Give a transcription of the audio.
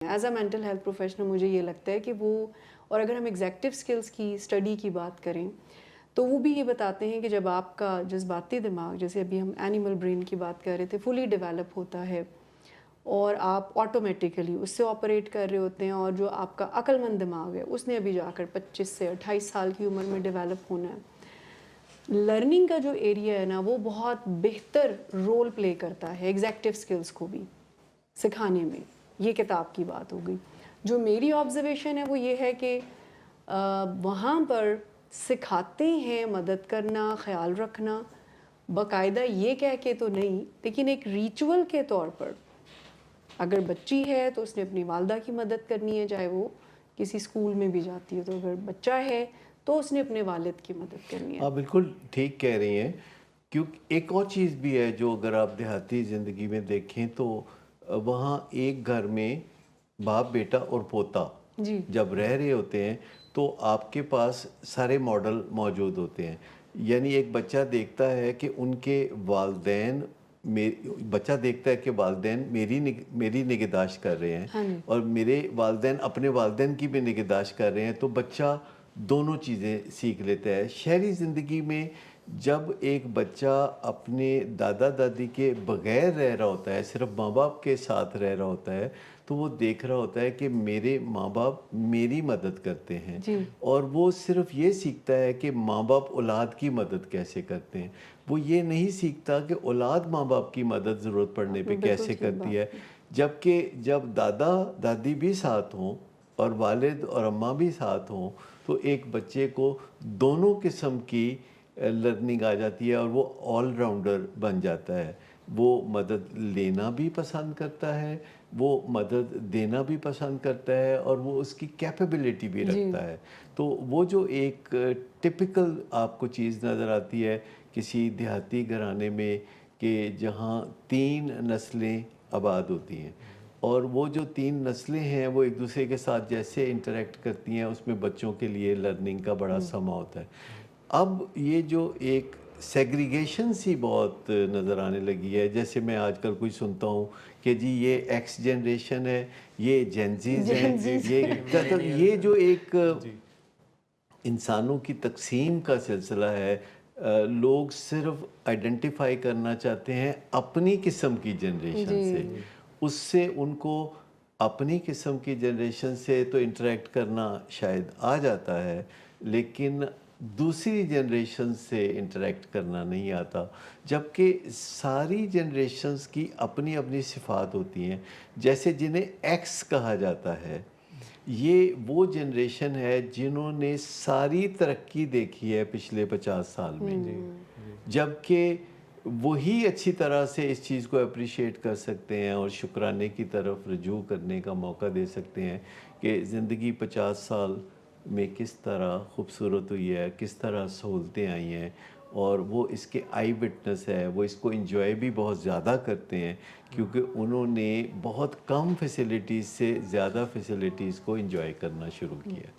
As a mental health professional مجھے یہ لگتا ہے کہ وہ، اور اگر ہم ایگزیکٹو سکلز کی اسٹڈی کی بات کریں تو وہ بھی یہ بتاتے ہیں کہ جب آپ کا جذباتی دماغ، جیسے ابھی ہم اینیمل برین کی بات کر رہے تھے، فلی ڈیولپ ہوتا ہے اور آپ آٹومیٹیکلی اس سے آپریٹ کر رہے ہوتے ہیں، اور جو آپ کا عقل مند دماغ ہے اس نے ابھی جا کر 25 سے 28 سال کی عمر میں ڈیولپ ہونا ہے، لرننگ کا جو ایریا ہے نا وہ بہت بہتر رول پلے کرتا ہے ایگزیکٹو سکلز کو بھی سکھانے میں. یہ کتاب کی بات ہو گئی. جو میری آبزرویشن ہے وہ یہ ہے کہ وہاں پر سکھاتے ہیں مدد کرنا، خیال رکھنا، باقاعدہ یہ کہہ کے تو نہیں، لیکن ایک ریچول کے طور پر. اگر بچی ہے تو اس نے اپنی والدہ کی مدد کرنی ہے، چاہے وہ کسی اسکول میں بھی جاتی ہے، تو اگر بچہ ہے تو اس نے اپنے والد کی مدد کرنی ہے. آپ بالکل ٹھیک کہہ رہی ہیں. کیونکہ ایک اور چیز بھی ہے جو اگر آپ دیہاتی زندگی میں دیکھیں تو وہاں ایک گھر میں باپ، بیٹا اور پوتا جی جب رہ رہے ہوتے ہیں تو آپ کے پاس سارے ماڈل موجود ہوتے ہیں. یعنی ایک بچہ دیکھتا ہے کہ ان کے والدین بچہ دیکھتا ہے کہ والدین میری نگہداشت کر رہے ہیں، ہاں جی اور میرے والدین اپنے والدین کی بھی نگہداشت کر رہے ہیں، تو بچہ دونوں چیزیں سیکھ لیتا ہے. شہری زندگی میں جب ایک بچہ اپنے دادا دادی کے بغیر رہ رہا ہوتا ہے، صرف ماں باپ کے ساتھ رہ رہا ہوتا ہے، تو وہ دیکھ رہا ہوتا ہے کہ میرے ماں باپ میری مدد کرتے ہیں، جی اور وہ صرف یہ سیکھتا ہے کہ ماں باپ اولاد کی مدد کیسے کرتے ہیں. وہ یہ نہیں سیکھتا کہ اولاد ماں باپ کی مدد ضرورت پڑنے آپ پہ نے بالکل کیسے ٹھیک کرتی ہے. بات کی. جبکہ جب دادا دادی بھی ساتھ ہوں اور والد اور اماں بھی ساتھ ہوں تو ایک بچے کو دونوں قسم کی لرننگ آ جاتی ہے، اور وہ آل راؤنڈر بن جاتا ہے. وہ مدد لینا بھی پسند کرتا ہے، وہ مدد دینا بھی پسند کرتا ہے، اور وہ اس کی کیپیبلٹی بھی جی رکھتا ہے. تو وہ جو ایک ٹپیکل آپ کو چیز نظر آتی ہے کسی دیہاتی گھرانے میں کہ جہاں 3 نسلیں آباد ہوتی ہیں، اور وہ جو 3 نسلیں ہیں وہ ایک دوسرے کے ساتھ جیسے انٹریکٹ کرتی ہیں، اس میں بچوں کے لیے لرننگ کا بڑا سما ہوتا ہے. اب یہ جو ایک سیگریگیشن سی بہت نظر آنے لگی ہے، جیسے میں آج کل کوئی سنتا ہوں کہ جی یہ ایکس جنریشن ہے، یہ جینزیز ہیں، یہ جو ایک انسانوں کی تقسیم کا سلسلہ ہے. لوگ صرف آئیڈینٹیفائی کرنا چاہتے ہیں اپنی قسم کی جنریشن سے، جی اس سے ان کو اپنی قسم کی جنریشن سے تو انٹریکٹ کرنا شاید آ جاتا ہے، لیکن دوسری جنریشن سے انٹریکٹ کرنا نہیں آتا. جبکہ ساری جنریشنز کی اپنی اپنی صفات ہوتی ہیں. جیسے جنہیں ایکس کہا جاتا ہے، یہ وہ جنریشن ہے جنہوں نے ساری ترقی دیکھی ہے پچھلے 50 سال میں، جبکہ وہی اچھی طرح سے اس چیز کو اپریشیٹ کر سکتے ہیں اور شکرانے کی طرف رجوع کرنے کا موقع دے سکتے ہیں کہ زندگی 50 سال میں کس طرح خوبصورت ہوئی ہے، کس طرح سہولتیں آئی ہیں، اور وہ اس کے آئی وٹنس ہے. وہ اس کو انجوائے بھی بہت زیادہ کرتے ہیں کیونکہ انہوں نے بہت کم فیسلٹیز سے زیادہ فیسلٹیز کو انجوائے کرنا شروع کیا.